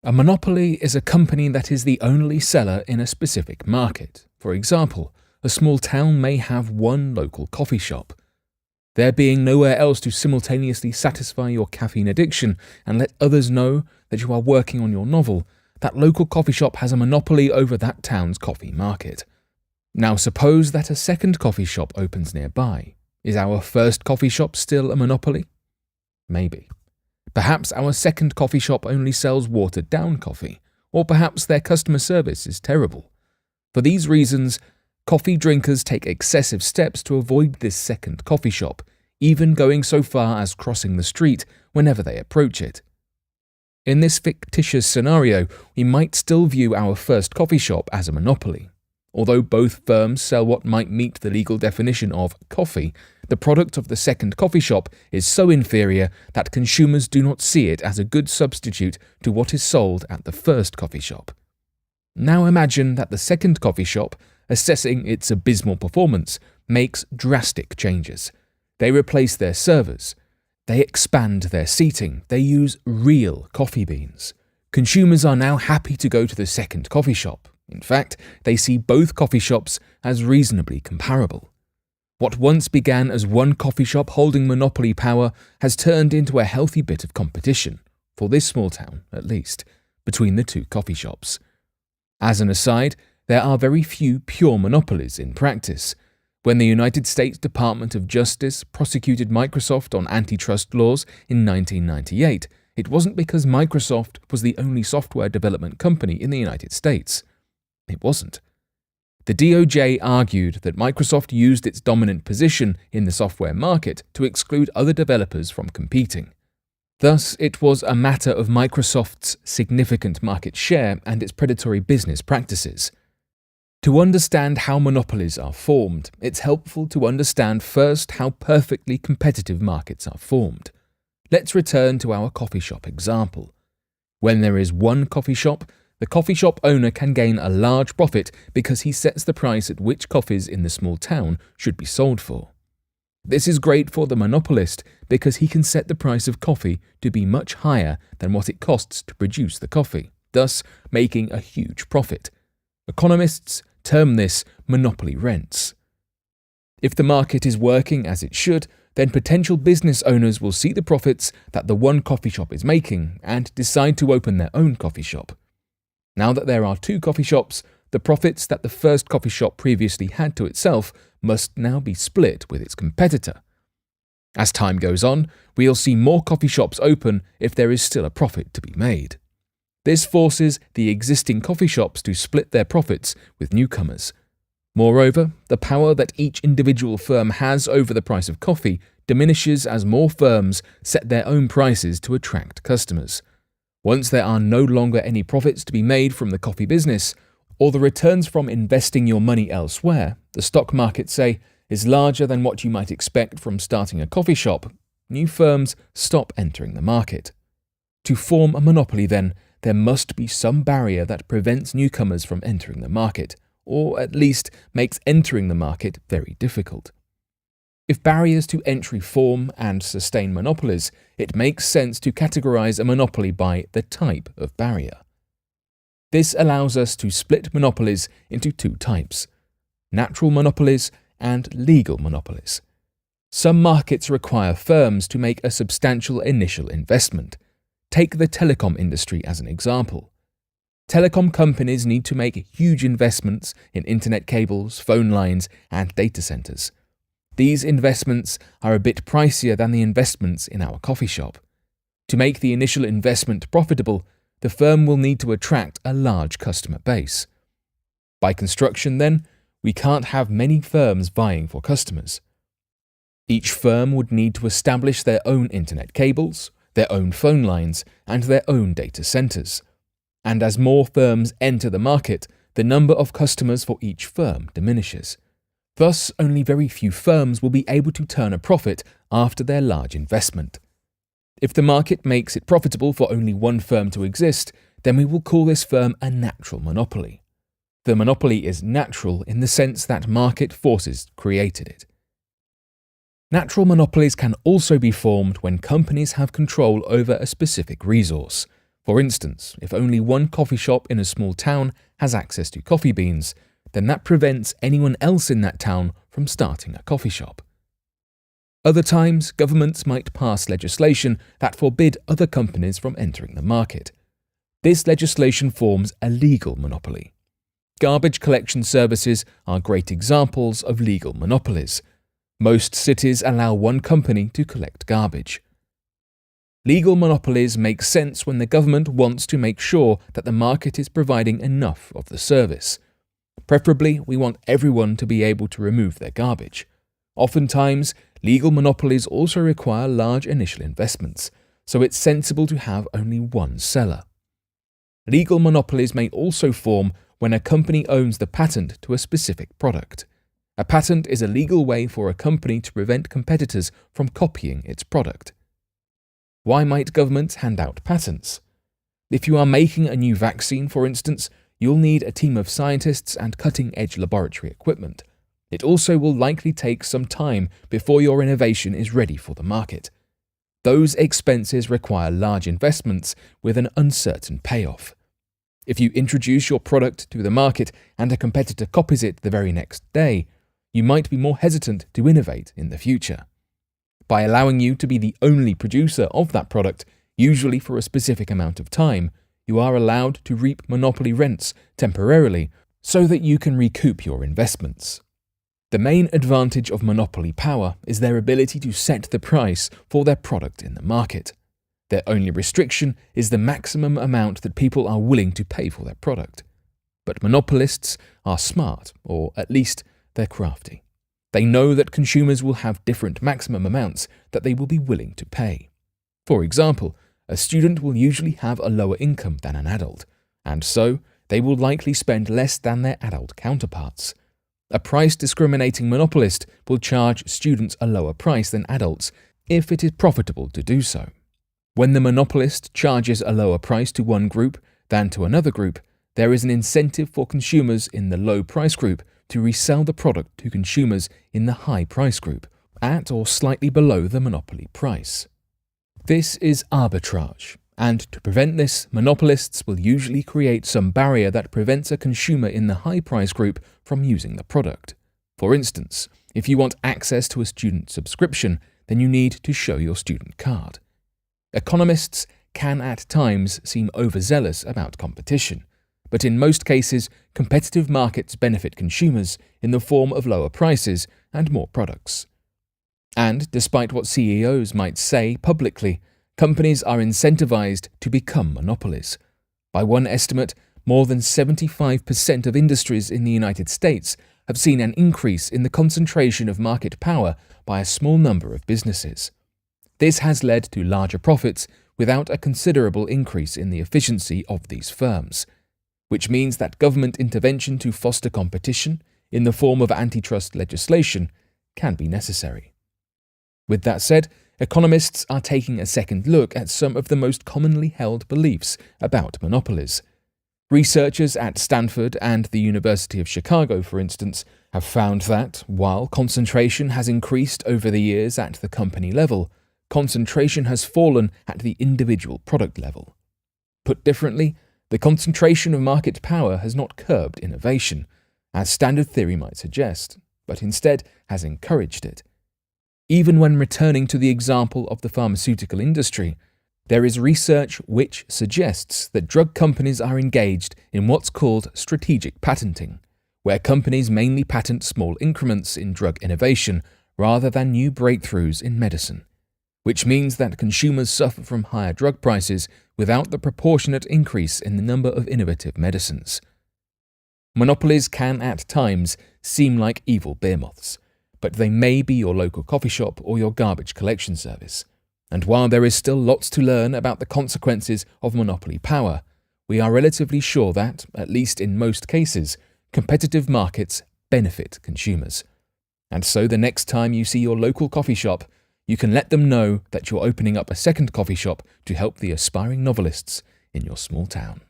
A monopoly is a company that is the only seller in a specific market. For example, a small town may have one local coffee shop. There being nowhere else to simultaneously satisfy your caffeine addiction and let others know that you are working on your novel, that local coffee shop has a monopoly over that town's coffee market. Now suppose that a second coffee shop opens nearby. Is our first coffee shop still a monopoly? Maybe. Perhaps our second coffee shop only sells watered-down coffee, or perhaps their customer service is terrible. For these reasons, coffee drinkers take excessive steps to avoid this second coffee shop, even going so far as crossing the street whenever they approach it. In this fictitious scenario, we might still view our first coffee shop as a monopoly. Although both firms sell what might meet the legal definition of coffee, the product of the second coffee shop is so inferior that consumers do not see it as a good substitute to what is sold at the first coffee shop. Now imagine that the second coffee shop, assessing its abysmal performance, makes drastic changes. They replace their servers. They expand their seating. They use real coffee beans. Consumers are now happy to go to the second coffee shop. In fact, they see both coffee shops as reasonably comparable. What once began as one coffee shop holding monopoly power has turned into a healthy bit of competition, for this small town at least, between the two coffee shops. As an aside, there are very few pure monopolies in practice. When the United States Department of Justice prosecuted Microsoft on antitrust laws in 1998, it wasn't because Microsoft was the only software development company in the United States. It wasn't. The DOJ argued that Microsoft used its dominant position in the software market to exclude other developers from competing. Thus, it was a matter of Microsoft's significant market share and its predatory business practices. To understand how monopolies are formed, it's helpful to understand first how perfectly competitive markets are formed. Let's return to our coffee shop example. When there is one coffee shop, the coffee shop owner can gain a large profit because he sets the price at which coffees in the small town should be sold for. This is great for the monopolist because he can set the price of coffee to be much higher than what it costs to produce the coffee, thus making a huge profit. Economists term this monopoly rents. If the market is working as it should, then potential business owners will see the profits that the one coffee shop is making and decide to open their own coffee shop. Now that there are two coffee shops, the profits that the first coffee shop previously had to itself must now be split with its competitor. As time goes on, we'll see more coffee shops open if there is still a profit to be made. This forces the existing coffee shops to split their profits with newcomers. Moreover, the power that each individual firm has over the price of coffee diminishes as more firms set their own prices to attract customers. Once there are no longer any profits to be made from the coffee business, or the returns from investing your money elsewhere, the stock market, say, is larger than what you might expect from starting a coffee shop, new firms stop entering the market. To form a monopoly, then, there must be some barrier that prevents newcomers from entering the market, or at least makes entering the market very difficult. If barriers to entry form and sustain monopolies, it makes sense to categorize a monopoly by the type of barrier. This allows us to split monopolies into two types: natural monopolies and legal monopolies. Some markets require firms to make a substantial initial investment. Take the telecom industry as an example. Telecom companies need to make huge investments in internet cables, phone lines, and data centers. These investments are a bit pricier than the investments in our coffee shop. To make the initial investment profitable, the firm will need to attract a large customer base. By construction, then, we can't have many firms vying for customers. Each firm would need to establish their own internet cables, their own phone lines, and their own data centers. And as more firms enter the market, the number of customers for each firm diminishes. Thus, only very few firms will be able to turn a profit after their large investment. If the market makes it profitable for only one firm to exist, then we will call this firm a natural monopoly. The monopoly is natural in the sense that market forces created it. Natural monopolies can also be formed when companies have control over a specific resource. For instance, if only one coffee shop in a small town has access to coffee beans, then that prevents anyone else in that town from starting a coffee shop. Other times, governments might pass legislation that forbid other companies from entering the market. This legislation forms a legal monopoly. Garbage collection services are great examples of legal monopolies. Most cities allow one company to collect garbage. Legal monopolies make sense when the government wants to make sure that the market is providing enough of the service. Preferably, we want everyone to be able to remove their garbage. Oftentimes, legal monopolies also require large initial investments, so it's sensible to have only one seller. Legal monopolies may also form when a company owns the patent to a specific product. A patent is a legal way for a company to prevent competitors from copying its product. Why might governments hand out patents? If you are making a new vaccine, for instance, you'll need a team of scientists and cutting-edge laboratory equipment. It also will likely take some time before your innovation is ready for the market. Those expenses require large investments with an uncertain payoff. If you introduce your product to the market and a competitor copies it the very next day, you might be more hesitant to innovate in the future. By allowing you to be the only producer of that product, usually for a specific amount of time, you are allowed to reap monopoly rents temporarily so that you can recoup your investments. The main advantage of monopoly power is their ability to set the price for their product in the market. Their only restriction is the maximum amount that people are willing to pay for their product. But monopolists are smart, or at least they're crafty. They know that consumers will have different maximum amounts that they will be willing to pay. For example, a student will usually have a lower income than an adult, and so they will likely spend less than their adult counterparts. A price-discriminating monopolist will charge students a lower price than adults if it is profitable to do so. When the monopolist charges a lower price to one group than to another group, there is an incentive for consumers in the low price group to resell the product to consumers in the high price group, at or slightly below the monopoly price. This is arbitrage, and to prevent this, monopolists will usually create some barrier that prevents a consumer in the high price group from using the product. For instance, if you want access to a student subscription, then you need to show your student card. Economists can at times seem overzealous about competition, but in most cases, competitive markets benefit consumers in the form of lower prices and more products. And despite what CEOs might say publicly, companies are incentivized to become monopolies. By one estimate, more than 75% of industries in the United States have seen an increase in the concentration of market power by a small number of businesses. This has led to larger profits without a considerable increase in the efficiency of these firms, which means that government intervention to foster competition in the form of antitrust legislation can be necessary. With that said, economists are taking a second look at some of the most commonly held beliefs about monopolies. Researchers at Stanford and the University of Chicago, for instance, have found that, while concentration has increased over the years at the company level, concentration has fallen at the individual product level. Put differently, the concentration of market power has not curbed innovation, as standard theory might suggest, but instead has encouraged it. Even when returning to the example of the pharmaceutical industry, there is research which suggests that drug companies are engaged in what's called strategic patenting, where companies mainly patent small increments in drug innovation rather than new breakthroughs in medicine, which means that consumers suffer from higher drug prices without the proportionate increase in the number of innovative medicines. Monopolies can at times seem like evil bear moths, but they may be your local coffee shop or your garbage collection service. And while there is still lots to learn about the consequences of monopoly power, we are relatively sure that, at least in most cases, competitive markets benefit consumers. And so the next time you see your local coffee shop, you can let them know that you're opening up a second coffee shop to help the aspiring novelists in your small town.